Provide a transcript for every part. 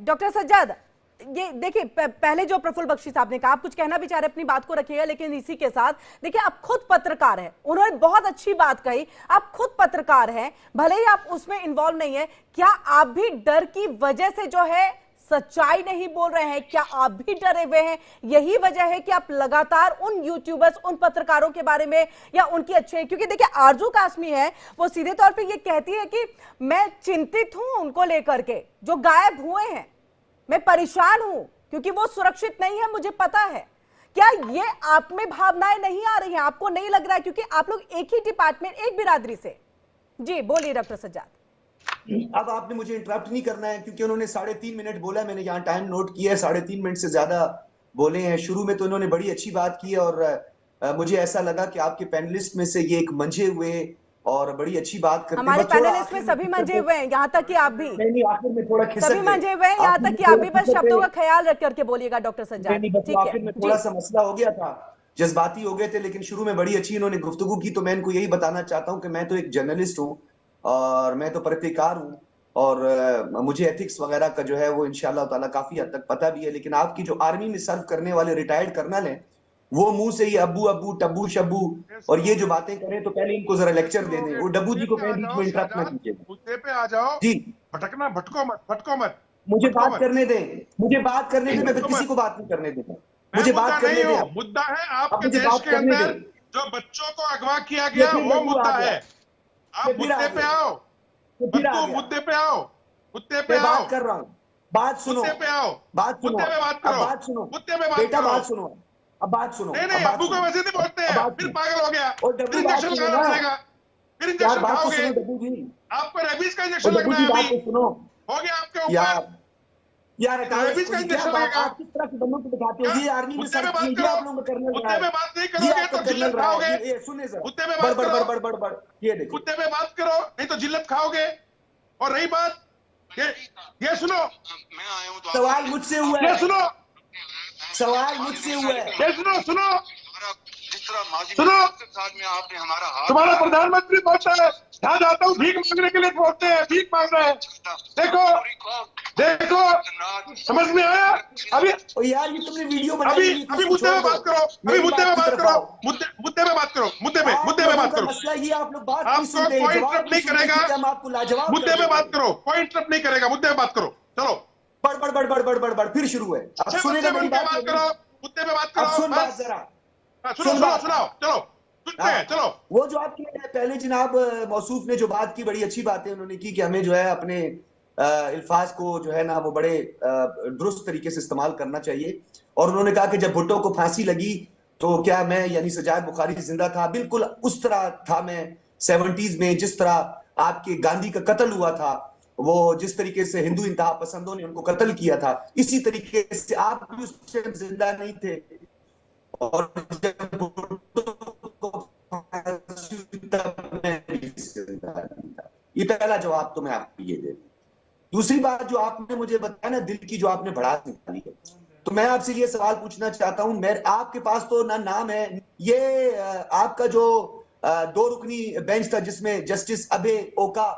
Doctor Sajjad, ये देखिए पहले जो प्रफुल्ल बख्शी साहब ने कहा, आप कुछ कहना भी चाह रहे अपनी बात को रखिएगा, लेकिन इसी के साथ देखिए आप खुद पत्रकार हैं, उन्होंने बहुत अच्छी बात कही, आप खुद पत्रकार हैं, भले ही आप उसमें इन्वॉल्व नहीं है, क्या आप भी डर की वजह से जो है सच्चाई नहीं बोल रहे हैं? क्या आप भी डरे हुए हैं? यही वजह है कि आप लगातार उन यूट्यूबर्स, उन पत्रकारों के बारे में या उनकी अच्छे, क्योंकि देखिए आरजू कासमी है, वो सीधे तौर पे ये कहती है कि मैं चिंतित हूं उनको लेकर के जो गायब हुए हैं, मैं परेशान हूं क्योंकि वो सुरक्षित नहीं है, मुझे पता है। क्या ये आप में भावनाएं नहीं आ रही हैं? आपको नहीं लग रहा है क्योंकि आप लोग एक ही डिपार्टमेंट, एक बिरादरी से? जी बोलिए डॉक्टर सज्जाद। अब आपने मुझे इंटरप्ट नहीं करना है क्योंकि उन्होंने 3.5 मिनट बोला, मैंने यहाँ टाइम नोट किया है, 3.5 मिनट से ज्यादा बोले हैं। शुरू में तो इन्होंने बड़ी अच्छी बात की और मुझे ऐसा लगा कि आपके पैनलिस्ट में से ये एक मंझे हुए और बड़ी अच्छी बात करते हैं। हमारे पैनलिस्ट में सभी मंझे हुए हैं, यहाँ तक कि आप भी। नहीं, आखिर में थोड़ा खिसक सभी मंझे हुए हैं, यहाँ तक कि आप भी। बस शब्दों का ख्याल रख करके बोलिएगा डॉक्टर सज्जाद। ठीक आखिर में थोड़ा सा मसला हो गया था, जज्बाती हो गए थे, लेकिन शुरू में बड़ी अच्छी इन्होंने गुफ्तगू की। तो मैं इनको यही बताना चाहता हूँ कि मैं तो एक जर्नलिस्ट हूँ और मैं तो पत्रकार हूँ और मुझे एथिक्स वगैरह का जो है वो इंशाल्लाह ताला काफी हद तक पता भी है। लेकिन आपकी जो आर्मी में सर्व करने वाले रिटायर्ड कर्नल हैं, वो मुंह से ही अब्बू अब्बू टब्बू शब्बू और ये जो बातें करें, तो पहले इनको जरा लेक्चर दे दें। वो डब्बू जी को कहें बीच में इंटरप्ट मत कीजिए। मुद्दे पे आ जाओ जी, भटकना, भटको मत। मुझे बात करने दें, मुझे बात करने दें, मैं किसी को बात नहीं करने देता। मुझे बात करने दें। मुद्दा है आपके मुझे देश बात के करने अंदर दें। जो बच्चों को अगवा किया गया, वो मुद्दा है। आप मुद्दे पे आओ, मुद्दे पे आओ, मुद्दे पे आओ। बात कर रहा हूँ, बात सुनो, मुद्दे पे आओ, बात सुनो, मुद्दे पे बात करो, बात सुनो, मुद्दे पे बात बेटा करो। बात सुनो, अब बात सुनो। नहीं, अब्बू को वैसे नहीं बोलते हैं, फिर पागल हो गया, फिर इंजेक्शन लगाना पड़ेगा, फिर इंजेक्शन खाओगे। डब्बू जी, आपको रेबीज का इंजेक्शन लगना है अभी, सुनो, हो गया आपके ऊपर। यार रेबीज का इंजेक्शन लगेगा। आप किस तरह के बंदों को दिखाते हो? ये आर्मी में सर, बात ये आप लोग करने मुद्दे पे बात नहीं करोगे तो जिल्लत खाओगे। ये सुने सर, मुद्दे पे बात करो, बड़ ये देखो, मुद्दे पे बात करो, नहीं तो जिल्लत खाओगे। और रही बात, ये सुनो, मैं आया हूं तो सवाल मुझसे हुआ है, ये सुनो, सवाल मुझसे हुआ है, ये सुनो, जिस तरह माजी सुनो, के साथ में आपने हमारा हाथ, तुम्हारा प्रधानमंत्री बोलता है जहां जाता हूँ भीख मांगने के लिए बोलते हैं, भीख मांग रहे हैं। देखो समझ में आया? अभी यार ये तुमने वीडियो अभी मुद्दे पे बात करो, अभी मुद्दे पे बात करो, मुद्दे पे बात करो, मुद्दे पे बात करो। मसला ये आप लोग बात आपको नहीं सुनते, कोई जवाब इंटरप्ट नहीं करेगा, हम आपको लाजवाब मुद्दे पे बात करो, कोई इंटरप्ट नहीं करेगा, मुद्दे पे बात करो। चलो, बड़ फिर शुरू है। अब सुनेगा मेरी बात करो, मुद्दे पे बात करो। सुन बात जरा, सुनाओ, चलो चलो। वो जो आपकी पहले जनाब मौसूफ ने जो बात की, बड़ी अच्छी बातें उन्होंने की कि हमें जो है अपने अल्फाज को जो है ना वो बड़े दुरुस्त तरीके से इस्तेमाल करना चाहिए। और उन्होंने कहा कि जब भुट्टो को फांसी लगी तो क्या मैं यानी सजाद बुखारी जिंदा था? बिल्कुल उस तरह था मैं 70s में, जिस तरह आपके गांधी का कत्ल हुआ था, वो जिस तरीके से हिंदू इंतहा पसंदों ने उनको कत्ल किया था, इसी तरीके से आप भी उस टाइम जिंदा नहीं थे। और जब ये पहला जवाब तो मैं आपको ये दे। दूसरी बात जो आपने मुझे बताया ना, दिल की जो आपने भड़ास निकाली है, तो मैं आपसे ये सवाल पूछना चाहता हूं। मैं आपके पास तो ना नाम है, ये आपका जो 2 रुकनी बेंच था जिसमें जस्टिस अबे ओका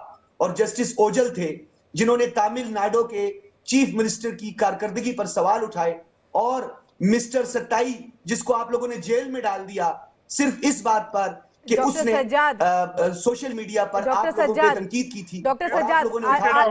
और जस्टिस ओजल थे, जिन्होंने तमिलनाडु के चीफ मिनिस्टर की कारकर्दगी पर सवाल उठाए, और मिस्टर सट्टाई जिसको आप लोगों ने जेल में डाल दिया सिर्फ इस बात पर कि उसने सोशल मीडिया पर आप लोगों पे तनकीद की थी। डॉक्टर सज्जाद,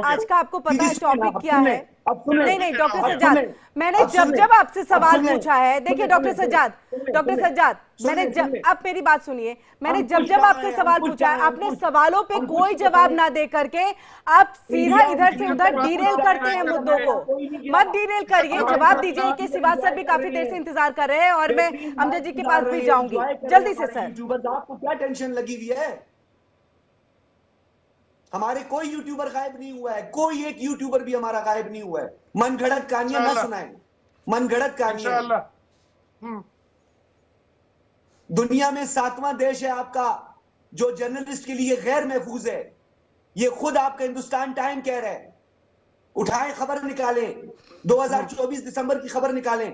आज का आपको पता है टॉपिक क्या है? नहीं डॉक्टर सज्जाद, मैंने जब आपसे सवाल पूछा है, देखिए डॉक्टर सज्जाद, मैंने आप मेरी बात सुनिए, मैंने जब आपसे सवाल पूछा है, आपने सवालों पे कोई जवाब ना दे करके आप सीधा इधर से उधर डीरेल करते हैं मुद्दों को। मत डीरेल करिए, जवाब दीजिए। कि सिवाज सर भी काफी देर से इंतजार कर रहे हैं और मैं अमजद जी के पास भी जाऊंगी जल्दी से। सर आपको क्या टेंशन लगी हुई है? हमारे कोई यूट्यूबर गायब नहीं हुआ है, कोई एक यूट्यूबर भी हमारा गायब नहीं हुआ है। मनगढ़ंत कहानियां ना सुनाएं, मनगढ़ंत कहानियां। दुनिया में 7वां देश है आपका जो जर्नलिस्ट के लिए गैर महफूज है, ये खुद आपका हिंदुस्तान टाइम कह रहा है। उठाएं, खबर निकालें, 2024 दिसंबर की खबर निकालें।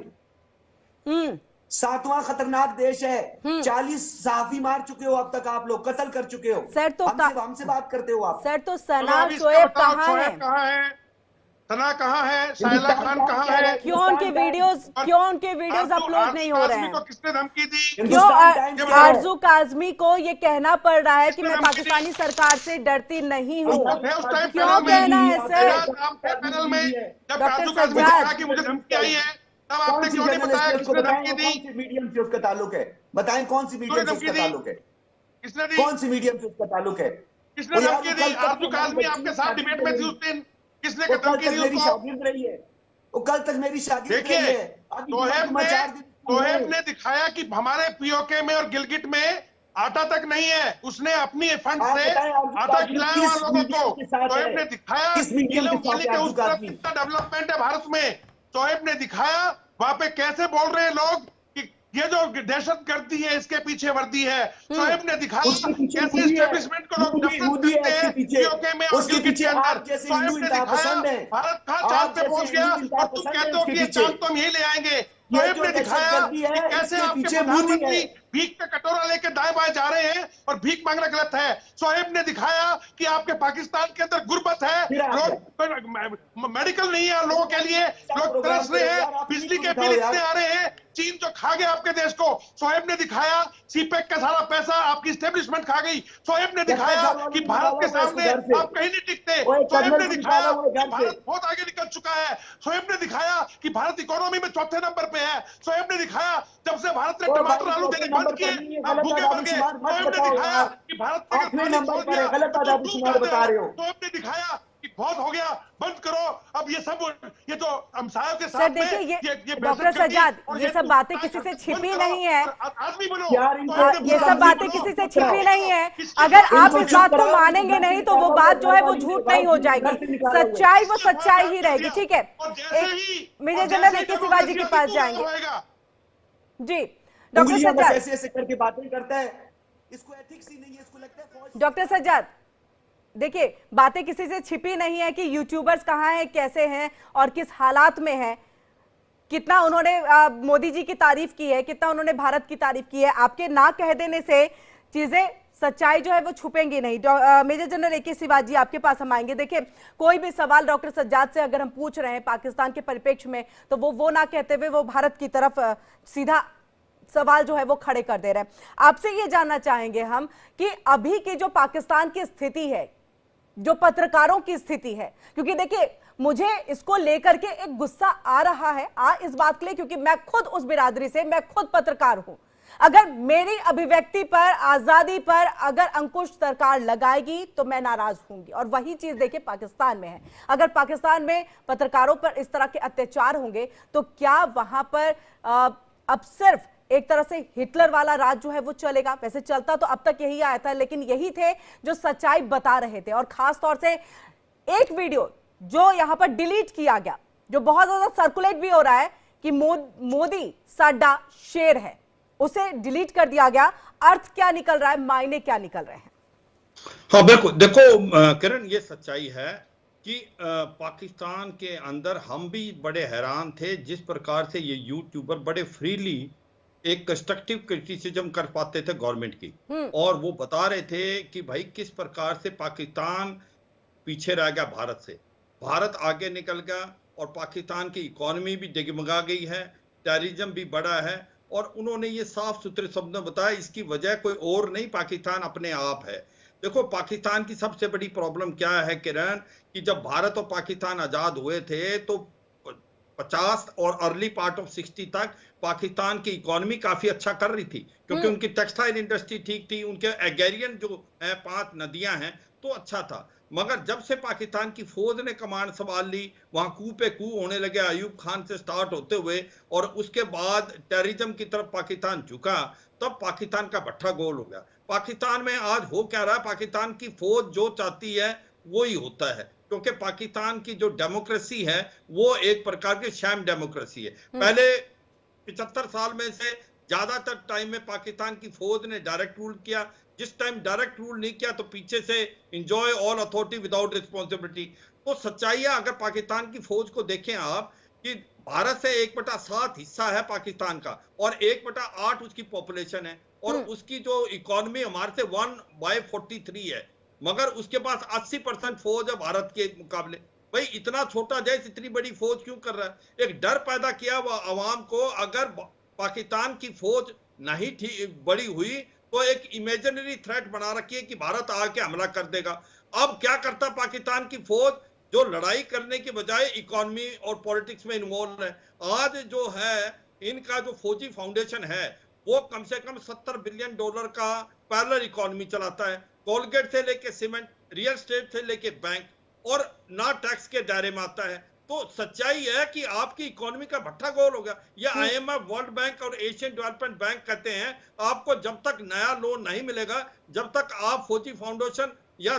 7वां खतरनाक देश है, 40 सहाफी मार चुके हो अब तक आप लोग, कत्ल कर चुके हो। सर तो हमसे बात करते हो आप। सर तो सना शोएब कहाँ है? सना कहाँ है, सायला खान कहाँ है? क्यों उनके वीडियोस अपलोड नहीं हो रहे हैं? को किसने धमकी दी? क्यों आरजू काजमी को ये कहना पड़ रहा है कि मैं पाकिस्तानी सरकार से डरती नहीं हूँ? क्यों कहना है सर? पैनल में जब डॉक्टर आरजू काजमी ने कहा कि मुझे धमकी आई है, तब आपने क्यों नहीं बताया किसने धमकी दी? मीडियम से उसका ताल्लुक है, बताएं कौन सी मीडियम से उसका ताल्लुक है? किसने दी? कौन सी मीडियम से उसका ताल्लुक है? किसने धमकी दी? आरजू काजमी आपके साथ डिबेट में थी उस दिन, किसने धमकी दी मेरी उसको? शागिर्द रही है, वो कल तक मेरी शागिर्द रही देखिए, है। तोहेब ने दिखाया कि हमारे पीओके में और गिलगिट में आटा तक नहीं है, उसने अपनी फंड से आटा खिलाया वहां लोगों को। तोहेब ने दिखाया कितना डेवलपमेंट है भारत में। तोहेब ने दिखाया वहां पे कैसे बोल रहे हैं लोग कि ये जो दहशतगर्दी है इसके पीछे वर्दी है। तोहेब ने दिखाया कैसे एस्टेब्लिशमेंट को लोग नफरत करते हैं पीओके में और गिलगिट के अंदर। तोहेब ने दिखाया भारत कहां चांद पे पहुंच गया और तुम कहते हो कि ये चांद तो हम यही ले आएंगे। तोहेब ने दिखाया कि कैसे आपके प्रधानमंत्री भीख का कटोरा लेके दाएं बाएं जा रहे हैं और भीख मांगना गलत है। शोएब ने दिखाया कि आपके पाकिस्तान के अंदर गुर्बत है, लोग मेडिकल नहीं है लोगों के लिए, लोग तरस रहे हैं, बिजली के बिल इतने आ रहे हैं, चीन तो खा गया आपके देश को। शोएब ने दिखाया सीपेक का सारा पैसा आपकी एस्टेब्लिशमेंट खा गई। शोएब ने दिखाया कि भारत के सामने आप कहीं नहीं टिकते। शोएब ने दिखाया कि भारत बहुत आगे निकल चुका है। शोएब ने दिखाया कि भारत इकोनॉमी में चौथे नंबर पे है। शोएब ने दिखाया जब से भारत ने टमाटर आलू देने बंद किए आप भूखे मर गए। शोएब ने दिखाया कि भारत ने शोएब ने दिखाया कि बहुत हो गया, बंद करो अब ये सब, ये तो हमसायों के साथ देखिए ये डॉक्टर सज्जाद, ये सब बातें किसी से छिपी नहीं है। आदमी बोलो ये सब बातें किसी से छिपी नहीं है। अगर आप इस बात को मानेंगे नहीं तो वो बात जो है वो झूठ नहीं हो जाएगी, सच्चाई वो सच्चाई ही रहेगी। ठीक है, मेजर जनरल ए के शिवाजी के पास जाएंगे। जी डॉक्टर सज्जाद, ऐसे करके बातें करता है, इसको एथिक्स ही नहीं है, इसको लगता है। डॉक्टर सज्जाद देखिए, बातें किसी से छिपी नहीं है कि यूट्यूबर्स कहाँ हैं, कैसे हैं और किस हालात में हैं। कितना उन्होंने मोदी जी की तारीफ की है, कितना उन्होंने भारत की तारीफ की है। आपके ना कह देने से चीजें, सच्चाई जो है वो छुपेंगी नहीं। मेजर जनरल ए के शिवाजी आपके पास हम आएंगे। देखिए, कोई भी सवाल डॉक्टर सज्जाद से अगर हम पूछ रहे हैं पाकिस्तान के परिप्रेक्ष्य में, तो वो ना कहते हुए वो भारत की तरफ सीधा सवाल जो है वो खड़े कर दे रहे हैं। आपसे ये जानना चाहेंगे हम कि अभी की जो पाकिस्तान की स्थिति है, जो पत्रकारों की स्थिति है, क्योंकि देखिए मुझे इसको लेकर के एक गुस्सा आ रहा है इस बात के लिए, क्योंकि मैं खुद उस बिरादरी से, मैं खुद पत्रकार हूं। अगर मेरी अभिव्यक्ति पर, आजादी पर अगर अंकुश सरकार लगाएगी तो मैं नाराज होंगी। और वही चीज देखिए पाकिस्तान में है। अगर पाकिस्तान में पत्रकारों पर इस तरह के अत्याचार होंगे तो क्या वहां पर अब सिर्फ एक तरह से हिटलर वाला राज जो है वो चलेगा? वैसे चलता तो अब तक यही आया था, लेकिन यही थे जो सच्चाई बता रहे थे। और खास तौर से एक वीडियो जो यहां पर डिलीट किया गया, जो बहुत ज्यादा सर्कुलेट भी हो रहा है कि मोदी साडा शेर है, उसे डिलीट कर दिया गया। अर्थ क्या निकल रहा है, मायने क्या निकल रहे हैं? हाँ बिल्कुल, देखो किरण, ये सच्चाई है कि पाकिस्तान के अंदर हम भी बड़े हैरान थे जिस प्रकार से ये यूट्यूबर बड़े फ्रीली एक कंस्ट्रक्टिव क्रिटिसिज्म कर पाते थे गवर्नमेंट की, और वो बता रहे थे कि भाई किस प्रकार से पाकिस्तान पीछे रह गया भारत से, भारत आगे निकल गया और पाकिस्तान की इकोनॉमी भी डगमगा गई है, टेररिज्म भी बढ़ा है। और उन्होंने ये साफ सुथरे शब्दों में बताया इसकी वजह कोई और नहीं, पाकिस्तान अपने आप है। देखो, पाकिस्तान की सबसे बड़ी प्रॉब्लम क्या है किरण, कि जब भारत और पाकिस्तान आजाद हुए थे तो 50 और अर्ली पार्ट ऑफ 60 तक पाकिस्तान की इकोनॉमी काफी अच्छा कर रही थी, क्योंकि उनकी टेक्सटाइल इंडस्ट्री ठीक थी, उनके एग्रेरियन जो है 5 नदियां हैं तो अच्छा था। मगर जब से पाकिस्तान की फौज ने कमान संभाल ली, वहां कू पे कू होने लगे, अयूब खान से स्टार्ट होते हुए, और उसके बाद टेररिज्म की तरफ पाकिस्तान झुका, तब पाकिस्तान का भट्ठा गोल हो गया। पाकिस्तान में आज हो क्या रहा है, पाकिस्तान की फौज जो चाहती है वो ही होता है, क्योंकि पाकिस्तान की जो डेमोक्रेसी है वो एक प्रकार की शैम डेमोक्रेसी है। पहले 75 साल में से ज्यादातर टाइम में पाकिस्तान की फौज ने डायरेक्ट रूल किया, जिस टाइम डायरेक्ट रूल नहीं किया तो पीछे से enjoy all authority without responsibility. तो सच्चाई है, अगर पाकिस्तान की फौज को देखें आप, कि भारत से 1/7 हिस्सा है पाकिस्तान का और 1/8 उसकी पॉपुलेशन है, और उसकी जो इकोनॉमी हमारे से 1/43 है, मगर उसके पास 80% फौज है भारत के मुकाबले। भाई इतना छोटा देश इतनी बड़ी फौज क्यों कर रहा है? एक डर पैदा किया हुआ अवाम को। अगर पाकिस्तान की फौज नहीं बड़ी हुई तो एक इमेजिनरी थ्रेट बना रखी है कि भारत आके हमला कर देगा। अब क्या करता पाकिस्तान की फौज, जो लड़ाई करने के बजाय इकोनॉमी और पॉलिटिक्स में इन्वॉल्व है। आज जो है इनका जो फौजी फाउंडेशन है वो कम से कम $70 बिलियन का पैरेलल इकोनॉमी चलाता है, कोलगेट से लेके सीमेंट, रियल एस्टेट से लेके बैंक, और ना टैक्स के दायरे में आता है। तो सच्चाई है कि आपकी इकोनॉमी का भट्ठा गोल हो गया। ये IMF, वर्ल्ड बैंक और एशियन डेवलपमेंट बैंक कहते हैं आपको जब तक नया लोन नहीं मिलेगा, जब तक आप फौजी फाउंडेशन